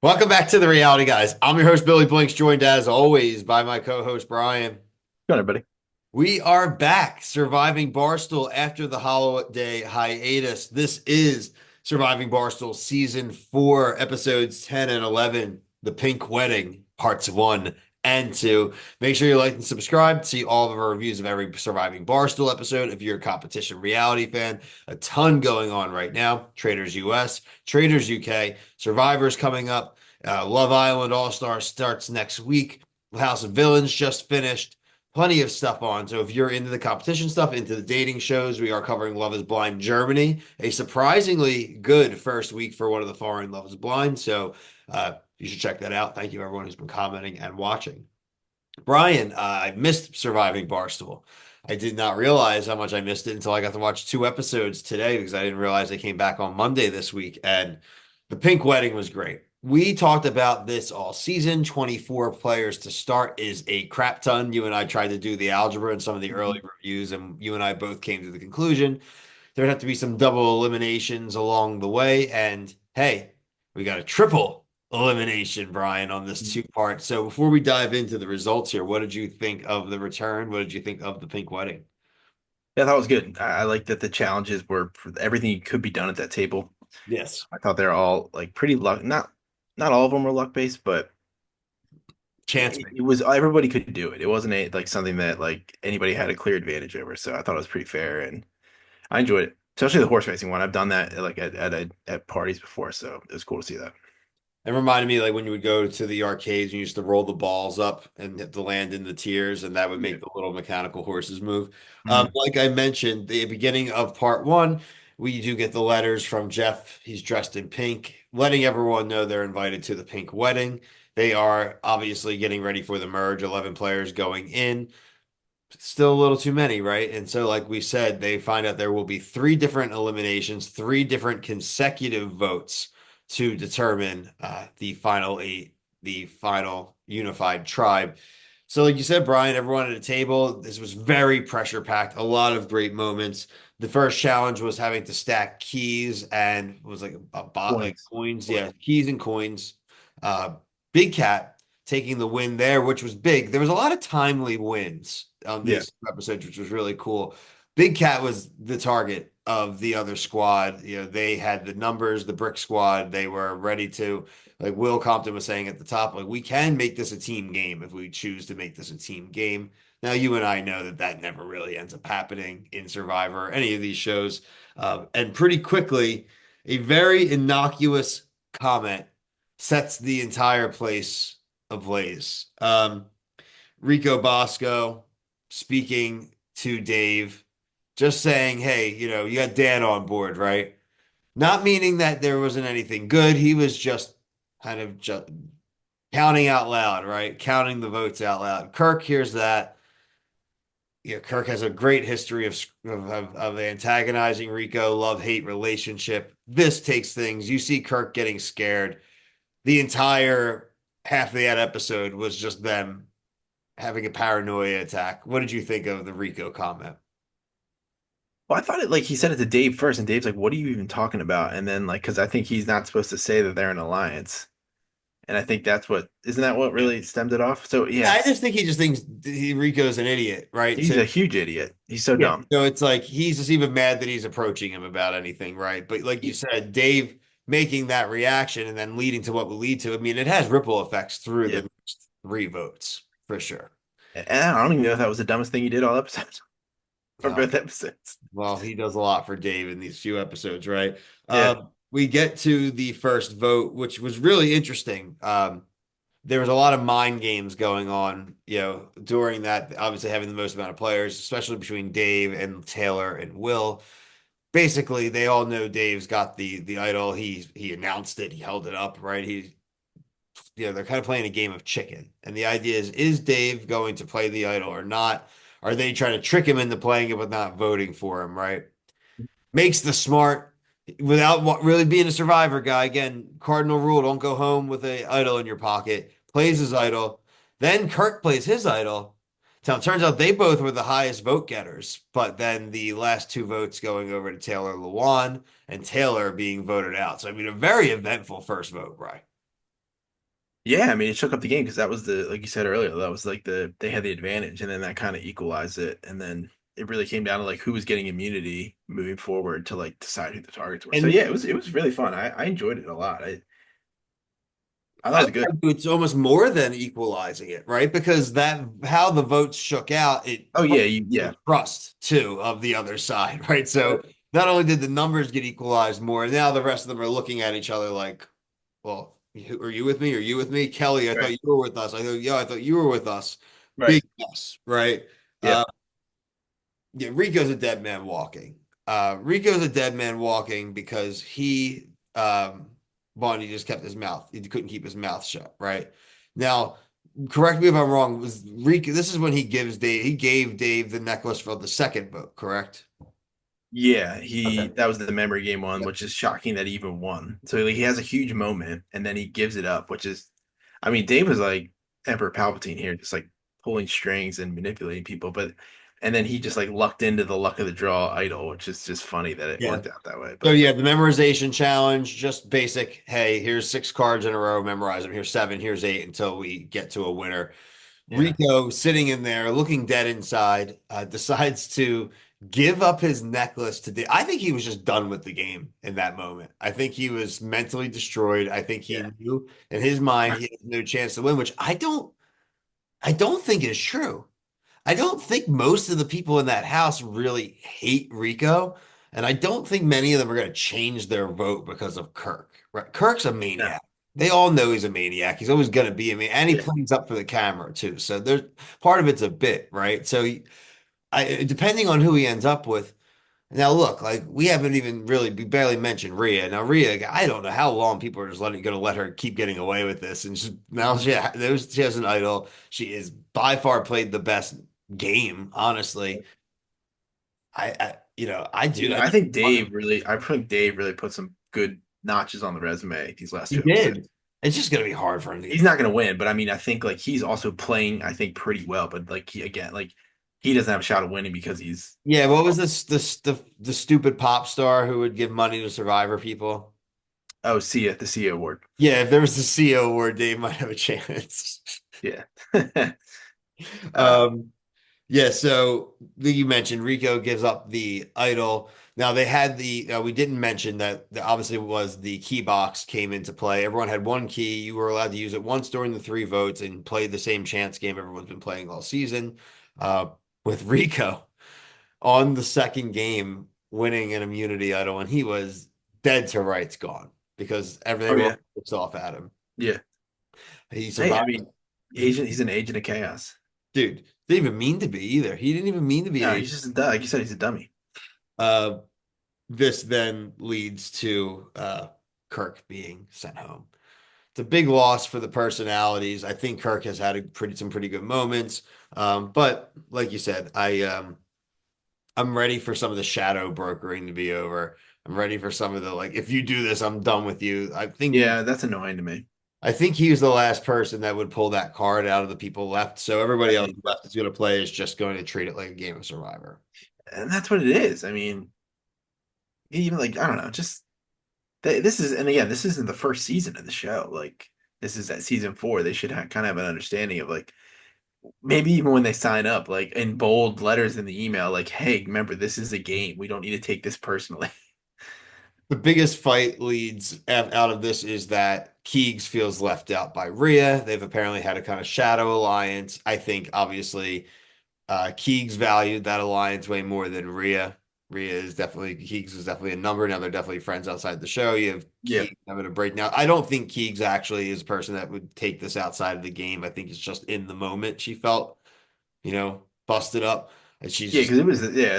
Welcome back to the Reality Guys. I'm your host, Billy Blinks, joined as always by my co-host, Brian. Got it, buddy. We are back surviving Barstool after the holiday hiatus. This is Surviving Barstool Season 4, Episodes 10 and 11, The Pink Wedding, Parts 1 and 2. Make sure you like and subscribe to see all of our reviews of every Surviving Barstool episode. If you're a competition reality fan, a ton going on right now. Traders US, Traders UK, Survivors coming up. Love Island All-Star starts next week. House of Villains just finished. Plenty of stuff on. So if you're into the competition stuff, into the dating shows, we are covering Love is Blind Germany, a surprisingly good first week for one of the foreign Love is Blind. So you should check that out. Thank you, everyone who's been commenting and watching. Brian, I missed Surviving Barstool. I did not realize how much I missed it until I got to watch two episodes today because I didn't realize they came back on Monday this week. And the Pink Wedding was great. We talked about this all season. 24 players to start is a crap ton. You and I tried to do the algebra and some of the early reviews, and you and I both came to the conclusion there'd have to be some double eliminations along the way. And hey, we got a triple elimination, Brian, on this two part. So before we dive into the results here, what did you think of the return? What did you think of the Pink Wedding? Yeah, that was good. I like that the challenges were for everything could be done at that table. Yes. I thought they're all like pretty luck. Not all of them were luck based, but Chance it was everybody could do it. It wasn't like something that like anybody had a clear advantage over. So I thought it was pretty fair, and I enjoyed it, especially the horse racing one. I've done that like at parties before, so it was cool to see that. It reminded me like when you would go to the arcades, you used to roll the balls up and hit the land in the tiers, and that would Yeah. make the little mechanical horses move. Mhm. Like I mentioned, the beginning of part one, we do get the letters from Jeff. He's dressed in pink, letting everyone know they're invited to the pink wedding. They are obviously getting ready for the merge, 11 players going in. Still a little too many, right? And so, like we said, they find out there will be three different eliminations, three different consecutive votes to determine the final eight, the final unified tribe. So, like you said, Brian, everyone at a table, this was very pressure packed, a lot of great moments. The first challenge was having to stack keys and it was like a bot, like Points. coins, Points. yeah, keys and coins. Big Cat taking the win there, which was big. There was a lot of timely wins on Yeah. these episodes, which was really cool. Big Cat was the target of the other squad. You know, they had the numbers, the brick squad. They were ready to, like Will Compton was saying at the top, like we can make this a team game if we choose to make this a team game. Now, you and I know that that never really ends up happening in Survivor, or any of these shows. And pretty quickly, a very innocuous comment sets the entire place ablaze. Rico Bosco speaking to Dave, just saying, hey, you know, you got Dan on board, right? Not meaning that there wasn't anything good. He was just kind of just counting out loud, right? Counting the votes out loud. Kirk hears that. You know, Kirk has a great history of antagonizing Rico, love-hate relationship. This takes things. You see Kirk getting scared. The entire half of that episode was just them having a paranoia attack. What did you think of the Rico comment? Well, I thought it like he said it to Dave first, and Dave's like, "What are you even talking about?" And then like, because I think he's not supposed to say that they're an alliance. And I think that's what isn't that what Yeah. really stemmed it off? So Yeah, I yes, just think he just thinks Rico's an idiot, right? he's a huge idiot. He's so Yeah. dumb. So it's like he's just even mad that he's approaching him about anything, right? But like you said, Dave making that reaction and then leading to what will lead to, I mean, it has ripple effects through Yeah. the next three votes for sure. And I don't even know if that was the dumbest thing he did all episodes or Well, both episodes. well, he does a lot for Dave in these few episodes, right? Yeah. We get to the first vote, which was really interesting. There was a lot of mind games going on, you know, during that, obviously having the most amount of players, especially between Dave and Taylor and Will. Basically, they all know Dave's got the idol. He announced it, he held it up, right? They're kind of playing a game of chicken. And the idea is Dave going to play the idol or not? Are they trying to trick him into playing it but not voting for him, right? Makes the smart without really being a survivor guy. Again, cardinal rule: don't go home with a idol in your pocket. Plays his idol, then Kirk plays his idol. So it turns out they both were the highest vote getters, but then the last two votes going over to Taylor Lewan and Taylor being voted out. So I mean, a very eventful first vote, right? Yeah, I mean, it shook up the game because that was like you said earlier, that was like they had the advantage, and then that kind of equalized it, and then it really came down to like who was getting immunity moving forward to like decide who the targets were. So And yeah, it was really fun. I enjoyed it a lot. I thought I it was would good. argue it's almost more than equalizing it, right? Because that how the votes shook out, it Oh yeah, the yeah, trust too of the other side, right? So not only did the numbers get equalized more, now the rest of them are looking at each other like, well, are you with me? Are you with me? Kelly, I thought right, you were with us. I thought, yeah, I thought you were with us. right, Big mess, right? yeah, Yeah, Rico's a dead man walking. Rico's a dead man walking because Bonnie just kept his mouth. He couldn't keep his mouth shut, right? Now, correct me if I'm wrong, was Rico, this is when he gave Dave the necklace for the second vote, correct? yeah. Okay. That was the memory game one, Yeah. which is shocking that he even won. So like, he has a huge moment, and then he gives it up, which is, I mean, Dave was like Emperor Palpatine here, just like pulling strings and manipulating people, but and then he just like lucked into the luck of the draw idol, which is just funny that it Yeah. worked out that way. So But yeah, the memorization challenge, just basic. Hey, here's six cards in a row, memorize them. Here's seven, here's eight until we get to a winner. yeah, Rico, sitting in there, looking dead inside, decides to give up his necklace to Dave. I think he was just done with the game in that moment. I think he was mentally destroyed. I think he yeah, knew in his mind he had no chance to win, which I don't think is true. I don't think most of the people in that house really hate Rico, and I don't think many of them are going to change their vote because of Kirk. Right? Kirk's a no, maniac. They all know he's a maniac. He's always going to be a maniac, and he yeah. plays up for the camera too. So there's part of it's a bit, right? So depending on who he ends up with. Now look, like we barely mentioned Rhea. Now Rhea, I don't know how long people are just going to let her keep getting away with this, and now she has an idol. She is by far played the best game, honestly. I do. Yeah, I think Dave really put some good notches on the resume these last He two episodes. did. It's just going to be hard for him to He's get. not going to win, but I mean, I think like he's also playing, I think pretty well, but like again, like he doesn't have a shot of winning because he's, Yeah, what was the stupid pop star who would give money to Survivor people? oh, the CEO award. Yeah, if there was the CEO award, Dave might have a chance. Yeah. uh, Um, Yeah, so you mentioned Rico gives up the idol. Now they had we didn't mention that obviously was the key box came into play. Everyone had one key. You were allowed to use it once during the three votes and play the same chance game everyone's been playing all season. Uh, with Rico on the second game winning an immunity idol, and he was dead to rights gone because oh everything yeah. was off at him. Yeah. He Hey, I survived. mean, he's an agent of chaos. Dude, didn't even mean to be either. He didn't even mean to be an No, agent. he's just a like you said, he's a dummy. Uh, this then leads to Kirk being sent home. It's a big loss for the personalities. I think Kirk has had some pretty good moments, but like you said, I'm ready for some of the shadow brokering to be over. I'm ready for some of the like, if you do this, I'm done with you. Yeah, that's annoying to me. I think he was the last person that would pull that card out of the people left. So everybody else Right. left is going to play is just going to treat it like a game of Survivor. And that's what it is. I mean, even like I don't know, just this is, and again, this isn't the first season of the show. Like this is at season four. They should kind of have an understanding of like maybe even when they sign up, like in bold letters in the email, like, hey, remember this is a game. We don't need to take this personally. The biggest fight leads out of this is that Keegs feels left out by Rhea. They've apparently had a kind of shadow alliance. I think obviously Keegs valued that alliance way more than Rhea. Keegs is definitely a number. Now they're definitely friends outside the show. You have Yeah. Keegs having a break. Now, I don't think Keegs actually is a person that would take this outside of the game. I think it's just in the moment she felt, busted up. And she's Yeah, just because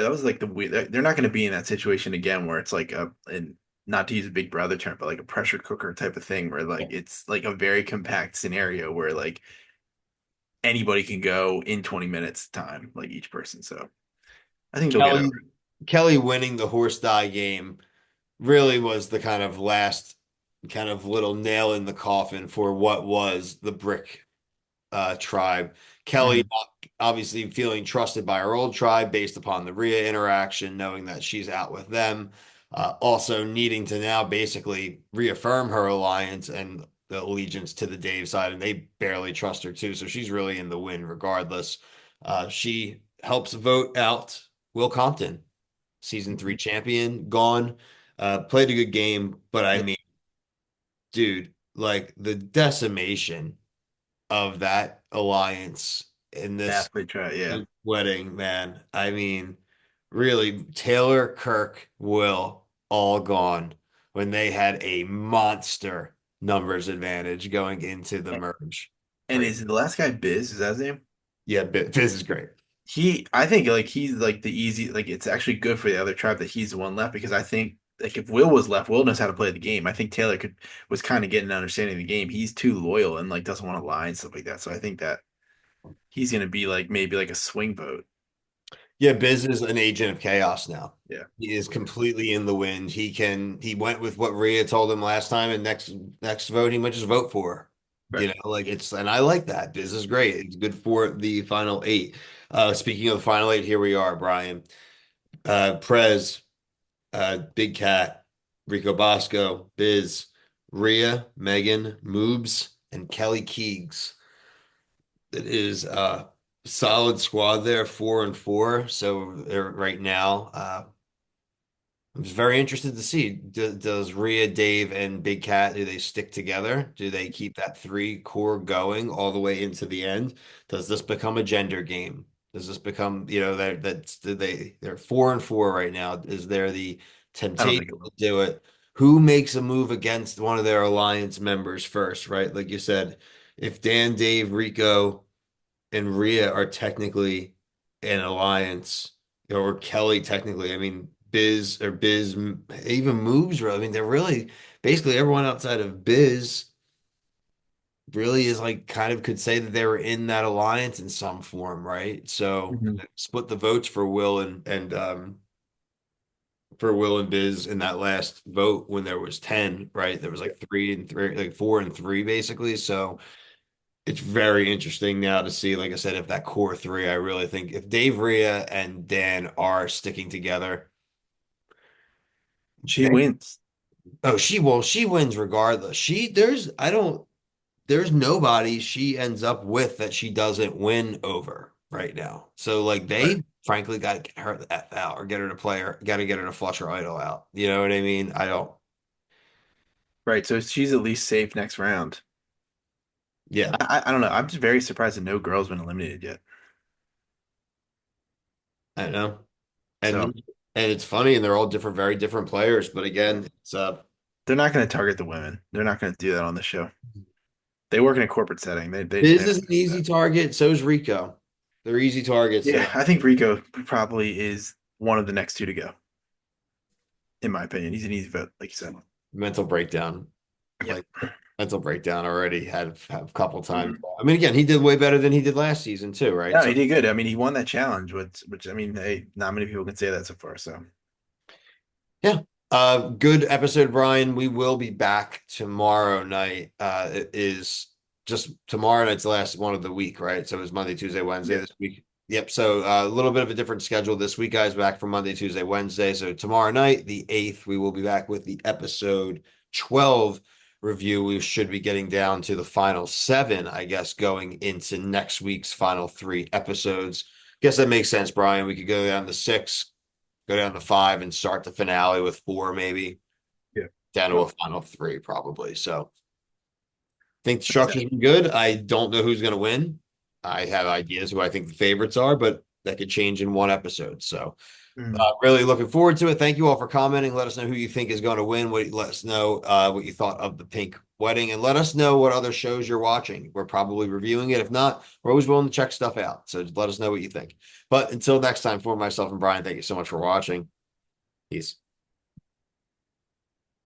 that was like they're not going to be in that situation again where it's like and not to use a big brother term, but like a pressure cooker type of thing where like it's like a very compact scenario where like anybody can go in 20 minutes time, like each person. So I think they'll get over Kelly Kelly winning the horse die game really was the kind of last kind of little nail in the coffin for what was the Brick tribe. it. Kelly obviously feeling trusted by her old tribe based upon the Rhea interaction, knowing that she's out with them. Also needing to now basically reaffirm her alliance and the allegiance to the Dave side, and they barely trust her too. So she's really in the win regardless. She helps vote out Will Compton, season three champion, gone. Played a good game, but I Yeah, mean, dude, like the decimation of that alliance in this athlete try. Yeah, wedding, man. I mean, really, Taylor, Kirk, Will, all gone when they had a monster numbers advantage going into the merge. and Crazy. is the last guy Biz? Is that his name? Yeah, this is great. I think like he's like the easy, like it's actually good for the other tribe that he's the one left because I think like if Will was left, Will knows how to play the game. I think Taylor was kind of getting an understanding of the game. He's too loyal and like doesn't want to lie and stuff like that. So I think that he's gonna be like maybe like a swing vote. Yeah, Biz is an agent of chaos now. Yeah. He is completely in the wind. He went with what Rhea told him last time, and next vote he might just vote for her. Right. Like it's and I like that. Biz is great. It's good for the final eight. Speaking of the final eight, here we are, Brian. Prez, Big Cat, Rico Bosco, Biz, Rhea, Megan, Moobs, and Kelly Keegs. It is a solid squad there, 4-4. So they're right now. I'm just very interested to see does Rhea, Dave, and Big Cat do they stick together? Do they keep that three core going all the way into the end? Does this become a gender game? Does this become they're 4-4 right now? Is there the I don't temptation think it to will. do it? Who makes a move against one of their alliance members first, right? Like you said, if Dan, Dave, Rico, and Rhea are technically an alliance, or Kelly technically. I mean, Biz even moves. I mean, they're really basically everyone outside of Biz really is like kind of could say that they were in that alliance in some form, right? So Mhm. split the votes for Will and for Will and Biz in that last vote when there was 10, right? There was Yeah. like 3-3, like 4-3 basically. So it's very interesting now to see, like I said, if that core three, I really think if Dave Rhea and Dan are sticking together, She wins. she wins regardless. I don't, there's nobody she ends up with that she doesn't win over right now. So like Right. they frankly got to get her the F out or get her to play her, got to get her to flush her idol out. You know what I mean? I don't, Right. So she's at least safe next round. yeah, I don't know. I'm just very surprised that no girl's been eliminated yet. I don't know. And So and it's funny, and they're all different, very different players. But again, it's they're not going to target the women. They're not going to do that on the show. They work in a corporate setting. They Biz don't is an do easy that. target. So is Rico. They're easy targets. They Yeah, I think Rico probably is one of the next two to go, in my opinion. He's an easy vote, like you said. mental breakdown. Yep. Like mental breakdown already had have a couple times. Mhm. I mean, again, he did way better than he did last season too, right? No, So he did good. I mean, he won that challenge, which I mean, hey, not many people can say that so far. So yeah. Good episode, Brian. We will be back tomorrow night. It is just tomorrow night's the last one of the week, right? So it's Monday, Tuesday, Wednesday yeah, this week. Yep. So a little bit of a different schedule this week, guys. Back from Monday, Tuesday, Wednesday. So tomorrow night, the 8th, we will be back with the episode 12 review. We should be getting down to the final seven, I guess, going into next week's final three episodes. Guess that makes sense, Brian. We could go down to six, go down to five, and start the finale with four, maybe yeah. down to a Well, final three, probably. So I think the makes sense. structure's been good. I don't know who's going to win. I have ideas who I think the favorites are, but that could change in one episode. So Mhm. really looking forward to it. Thank you all for commenting. Let us know who you think is going to win. Let us know what you thought of the Pink Wedding, and let us know what other shows you're watching. We're probably reviewing it. If not, we're always willing to check stuff out. So just let us know what you think. But until next time, for myself and Brian, thank you so much for watching. Peace.